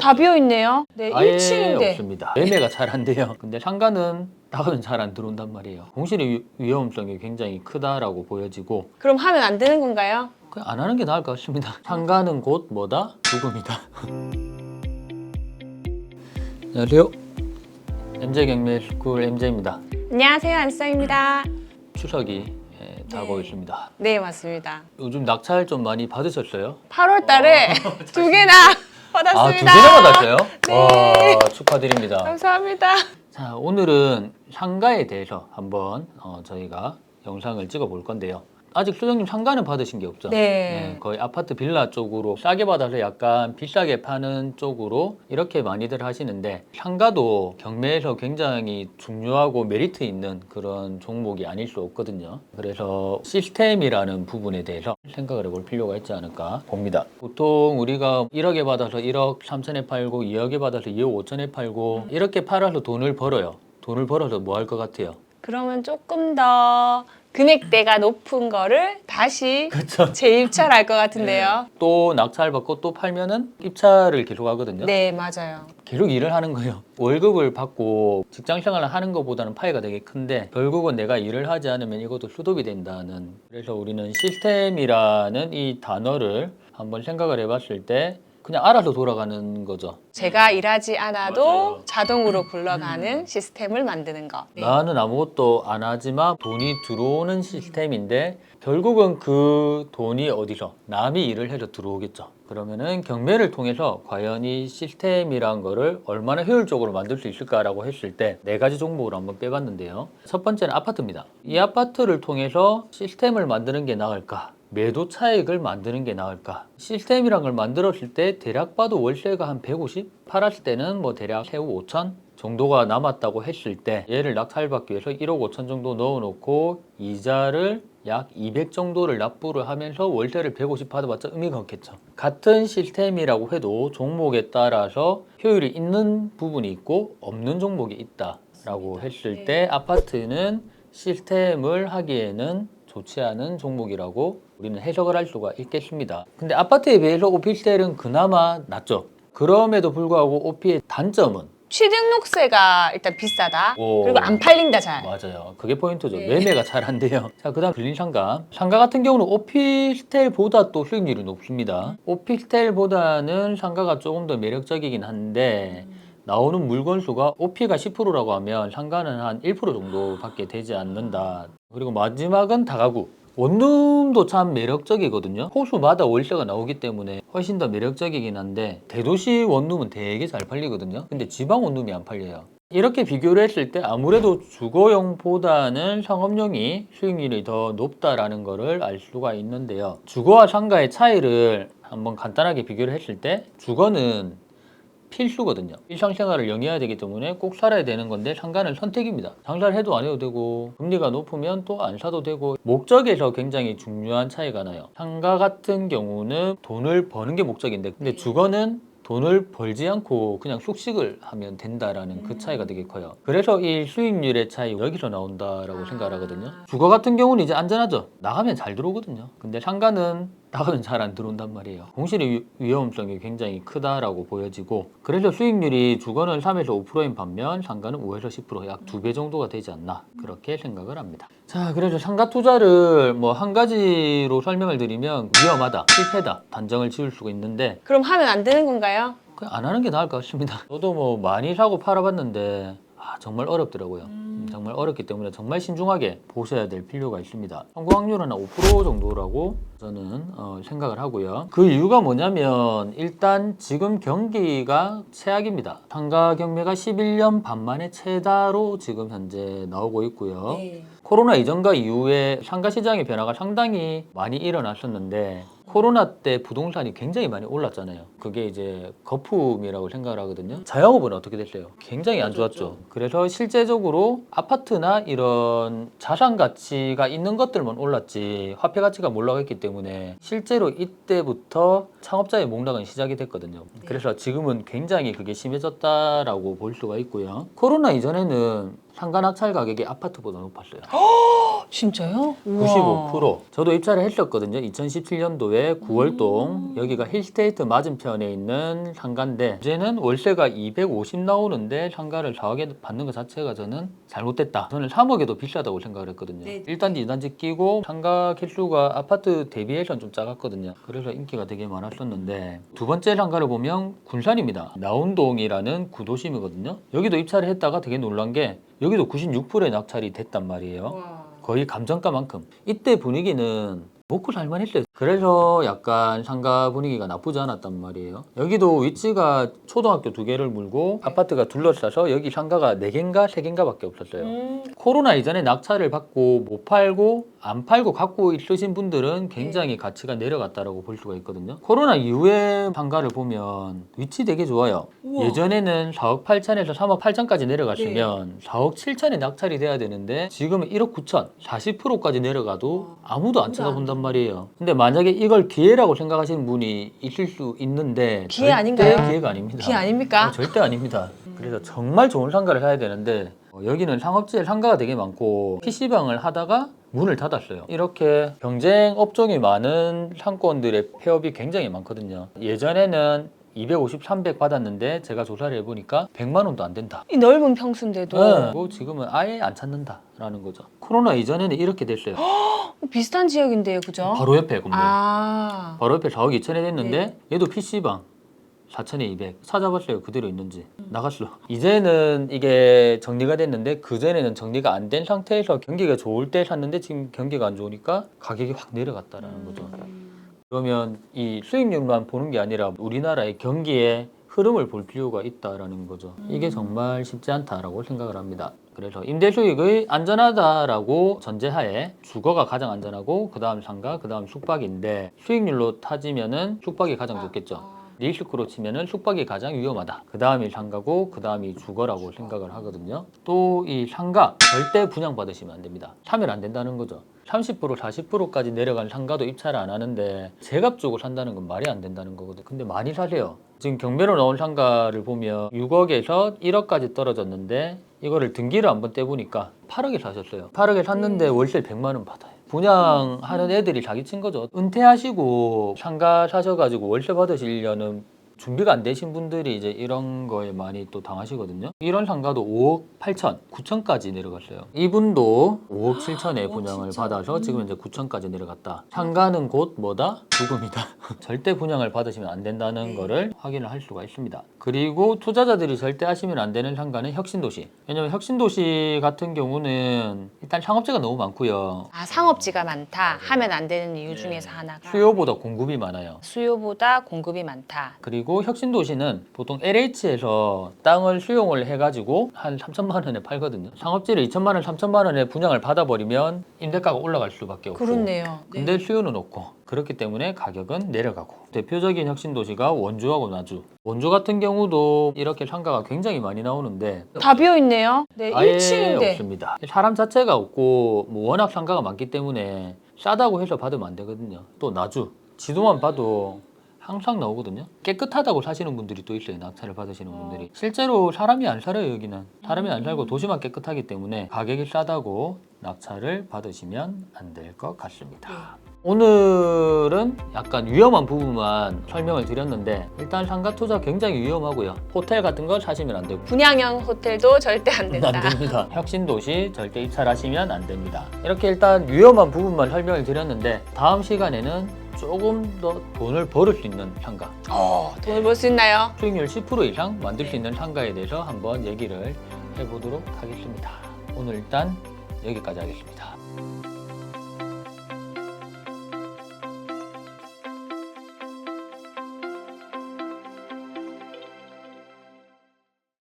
다 비어 있네요. 네, 아예 1층인데. 없습니다. 매매가 잘 안 돼요. 근데 상가는 다가는 잘 안 들어온단 말이에요. 공실의 위험성이 굉장히 크다라고 보여지고 그럼 하면 안 되는 건가요? 그냥 안 하는 게 나을 것 같습니다. 상가는 곧 뭐다? 죽음이다. 안녕하세요. MJ경매스쿨 MJ입니다. 안녕하세요, 안수정입니다. 추석이 다가오고 네. 있습니다. 네, 맞습니다. 요즘 낙찰 좀 많이 받으셨어요? 8월 달에 두 개나 받았습니다. 아, 두 개나 받았어요? 네. 와, 축하드립니다. 감사합니다. 자, 오늘은 상가에 대해서 한번 저희가 영상을 찍어 볼 건데요. 아직 수정님 상가는 받으신 게 없죠? 네. 거의 아파트 빌라 쪽으로 싸게 받아서 약간 비싸게 파는 쪽으로 이렇게 많이들 하시는데 상가도 경매에서 굉장히 중요하고 메리트 있는 그런 종목이 아닐 수 없거든요. 그래서 시스템이라는 부분에 대해서 생각을 해볼 필요가 있지 않을까 봅니다. 보통 우리가 1억에 받아서 1억 3천에 팔고 2억에 받아서 2억 5천에 팔고 이렇게 팔아서 돈을 벌어요. 돈을 벌어서 뭐 할 것 같아요? 그러면 조금 더 금액대가 높은 거를 다시 그렇죠. 재입찰할 것 같은데요. 또 낙찰 받고 또 팔면은 입찰을 계속 하거든요. 네, 맞아요. 계속 일을 하는 거예요. 월급을 받고 직장 생활을 하는 것보다는 파이가 되게 큰데 결국은 내가 일을 하지 않으면 이것도 수독이 된다는. 그래서 우리는 시스템이라는 이 단어를 한번 생각을 해봤을 때 그냥 알아서 돌아가는 거죠. 제가 일하지 않아도 맞아요. 자동으로 굴러가는 시스템을 만드는 거. 네. 나는 아무것도 안 하지만 돈이 들어오는 시스템인데 결국은 그 돈이 어디서 남이 일을 해서 들어오겠죠. 그러면은 경매를 통해서 과연 이 시스템이란 거를 얼마나 효율적으로 만들 수 있을까라고 했을 때 네 가지 종목을 한번 빼봤는데요. 첫 번째는 아파트입니다. 이 아파트를 통해서 시스템을 만드는 게 나을까? 매도 차익을 만드는 게 나을까? 시스템이란 걸 만들었을 때 대략 봐도 월세가 한 150? 팔았을 때는 뭐 대략 세후 5천 정도가 남았다고 했을 때 얘를 낙찰받기 위해서 1억 5천 정도 넣어놓고 이자를 약 200 정도를 납부를 하면서 월세를 150 받아봤자 의미가 없겠죠. 같은 시스템이라고 해도 종목에 따라서 효율이 있는 부분이 있고 없는 종목이 있다라고 했을 때 아파트는 시스템을 하기에는 좋지 않은 종목이라고 우리는 해석을 할 수가 있겠습니다. 근데 아파트에 비해서 오피스텔은 그나마 낫죠. 그럼에도 불구하고 오피의 단점은 취등록세가 일단 비싸다. 오. 그리고 안 팔린다 잘. 맞아요. 그게 포인트죠. 네. 매매가 잘 안 돼요. 자, 그 다음 빌린 상가. 상가 같은 경우는 오피스텔보다 또 수익률이 높습니다. 오피스텔보다는 상가가 조금 더 매력적이긴 한데 나오는 물건 수가 오피가 10%라고 하면 상가는 한 1% 정도밖에 되지 않는다. 그리고 마지막은 다가구. 원룸도 참 매력적이거든요. 호수마다 월세가 나오기 때문에 훨씬 더 매력적이긴 한데 대도시 원룸은 되게 잘 팔리거든요. 근데 지방 원룸이 안 팔려요. 이렇게 비교를 했을 때 아무래도 주거용보다는 상업용이 수익률이 더 높다라는 것을 알 수가 있는데요. 주거와 상가의 차이를 한번 간단하게 비교를 했을 때 주거는 필수거든요. 일상생활을 영위해야 되기 때문에 꼭 살아야 되는 건데 상가는 선택입니다. 장사를 해도 안 해도 되고 금리가 높으면 또 안 사도 되고 목적에서 굉장히 중요한 차이가 나요. 상가 같은 경우는 돈을 버는 게 목적인데 근데 주거는 돈을 벌지 않고 그냥 숙식을 하면 된다라는 그 차이가 되게 커요. 그래서 이 수익률의 차이 여기서 나온다라고 생각을 하거든요. 주거 같은 경우는 이제 안전하죠. 나가면 잘 들어오거든요. 근데 상가는 나가면 잘 안 들어온단 말이에요. 공실의 위험성이 굉장히 크다라고 보여지고 그래서 수익률이 주거는 3에서 5%인 반면 상가는 5에서 10% 약 2배 정도가 되지 않나 그렇게 생각을 합니다. 자, 그래서 상가 투자를 뭐 한 가지로 설명을 드리면 위험하다, 실패다 단정을 지을 수가 있는데 그럼 하면 안 되는 건가요? 그냥 안 하는 게 나을 것 같습니다. 저도 뭐 많이 사고 팔아봤는데 정말 어렵더라고요. 정말 어렵기 때문에 정말 신중하게 보셔야 될 필요가 있습니다. 성공 확률은 한 5% 정도라고 저는 생각을 하고요. 그 이유가 뭐냐면 일단 지금 경기가 최악입니다. 상가 경매가 11년 반 만에 최다로 지금 현재 나오고 있고요. 네. 코로나 이전과 이후에 상가 시장의 변화가 상당히 많이 일어났었는데 코로나 때 부동산이 굉장히 많이 올랐잖아요. 그게 이제 거품이라고 생각을 하거든요. 자영업은 어떻게 됐어요? 굉장히 안 좋았죠. 그래서 실제적으로 아파트나 이런 자산 가치가 있는 것들만 올랐지 화폐 가치가 올라갔기 때문에 실제로 이때부터 창업자의 목락은 시작이 됐거든요. 그래서 지금은 굉장히 그게 심해졌다라고 볼 수가 있고요. 코로나 이전에는 상가 낙찰 가격이 아파트보다 높았어요. 진짜요? 95%. 저도 입찰을 했었거든요. 2017년도에 9월동 여기가 힐스테이트 맞은편에 있는 상가인데 이제는 월세가 250 나오는데 상가를 4억에 받는 것 자체가 저는 잘못됐다. 저는 3억에도 비싸다고 생각을 했거든요. 네. 1단지, 2단지 끼고 상가 개수가 아파트 대비해서는 좀 작았거든요. 그래서 인기가 되게 많았었는데 두 번째 상가를 보면 군산입니다. 나운동이라는 구도심이거든요. 여기도 입찰을 했다가 되게 놀란 게 여기도 96%의 낙찰이 됐단 말이에요. 거의 감정가만큼. 이때 분위기는 먹고 살만 했어요. 그래서 약간 상가 분위기가 나쁘지 않았단 말이에요. 여기도 위치가 초등학교 2개를 물고 아파트가 둘러싸서 여기 상가가 4개인가 3개인가 밖에 없었어요. 코로나 이전에 낙찰을 받고 못 팔고 안 팔고 갖고 있으신 분들은 굉장히 가치가 내려갔다라고 볼 수가 있거든요. 코로나 이후에 상가를 보면 위치 되게 좋아요. 우와. 예전에는 4억 8천에서 3억 8천까지 내려갔으면 4억 7천에 낙찰이 돼야 되는데 지금은 1억 9천, 40%까지 내려가도 아무도 안 쳐다본단 말이에요. 근데 만약에 이걸 기회라고 생각하시는 분이 있을 수 있는데 기회 절대 아닌가요? 기회가 아닙니다. 기회 아닙니까? 절대 아닙니다. 그래서 정말 좋은 상가를 사야 되는데 여기는 상업지에 상가가 되게 많고 PC방을 하다가 문을 닫았어요. 이렇게 경쟁 업종이 많은 상권들의 폐업이 굉장히 많거든요. 예전에는 250, 300 받았는데 제가 조사를 해보니까 100만 원도 안 된다. 이 넓은 평수인데도 그리고 지금은 아예 안 찾는다라는 거죠. 코로나 이전에는 이렇게 됐어요. 비슷한 지역인데요, 그죠? 바로 옆에 건물. 아, 바로 옆에 4억 2천에 됐는데 얘도 PC방 4천에 200 찾아봤어요. 그대로 있는지 나갔어. 이제는 이게 정리가 됐는데 그전에는 정리가 안 된 상태에서 경기가 좋을 때 샀는데 지금 경기가 안 좋으니까 가격이 확 내려갔다라는 거죠. 그러면 이 수익률만 보는 게 아니라 우리나라의 경기의 흐름을 볼 필요가 있다라는 거죠. 이게 정말 쉽지 않다라고 생각을 합니다. 그래서 임대 수익의 안전하다라고 전제하에 주거가 가장 안전하고 그 다음 상가, 그 다음 숙박인데 수익률로 따지면은 숙박이 가장 좋겠죠. 리스크로 치면은 숙박이 가장 위험하다. 그 다음이 상가고 그 다음이 주거라고 생각을 하거든요. 또 이 상가 절대 분양 받으시면 안 됩니다. 사면 안 된다는 거죠. 30% 40%까지 내려간 상가도 입찰을 안 하는데 제값 주고 산다는 건 말이 안 된다는 거거든요. 근데 많이 사세요. 지금 경매로 나온 상가를 보면 6억에서 1억까지 떨어졌는데 이거를 등기를 한번 떼보니까 8억에 사셨어요. 8억에 샀는데 월세 100만 원 받아요. 분양하는 애들이 사기친 거죠. 은퇴하시고 상가 사셔가지고 월세 받으시려는 준비가 안 되신 분들이 이제 이런 거에 많이 또 당하시거든요. 이런 상가도 5억 8천, 9천까지 내려갔어요. 이분도 5억 7천에 분양을 받아서 지금 이제 9천까지 내려갔다. 상가는 곧 뭐다? 죽음이다. 절대 분양을 받으시면 안 된다는 거를 확인을 할 수가 있습니다. 그리고 투자자들이 절대 하시면 안 되는 상가는 혁신도시. 왜냐면 혁신도시 같은 경우는 일단 상업지가 너무 많고요. 아, 상업지가 많다 하면 안 되는 이유 중에서 하나가 수요보다 공급이 많아요. 수요보다 공급이 많다. 그리고 혁신도시는 보통 LH에서 땅을 수용을 해가지고 한 3천만 원에 팔거든요. 상업지를 2천만 원, 3천만 원에 분양을 받아버리면 임대가가 올라갈 수밖에 없고. 그렇네요. 근데 수요는 없고. 그렇기 때문에 가격은 내려가고. 대표적인 혁신도시가 원주하고 나주. 원주 같은 경우도 이렇게 상가가 굉장히 많이 나오는데 다 비어 있네요. 네, 아예 1층인데. 없습니다. 사람 자체가 없고 뭐 워낙 상가가 많기 때문에 싸다고 해서 받으면 안 되거든요. 또 나주. 지도만 봐도 항상 나오거든요. 깨끗하다고 사시는 분들이 또 있어요. 낙찰을 받으시는 분들이. 실제로 사람이 안 살아요. 여기는. 사람이 안 살고 도시만 깨끗하기 때문에 가격이 싸다고 낙찰을 받으시면 안 될 것 같습니다. 오늘은 약간 위험한 부분만 설명을 드렸는데 일단 상가 투자 굉장히 위험하고요. 호텔 같은 거 사시면 안 되고 분양형 호텔도 절대 안 된다. 안 됩니다. 혁신도시 절대 입찰하시면 안 됩니다. 이렇게 일단 위험한 부분만 설명을 드렸는데 다음 시간에는 조금 더 돈을 벌을 수 있는 상가, 돈을 벌 수 있나요? 수익률 10% 이상 만들 수 있는 상가에 대해서 한번 얘기를 해보도록 하겠습니다. 오늘 일단 여기까지 하겠습니다.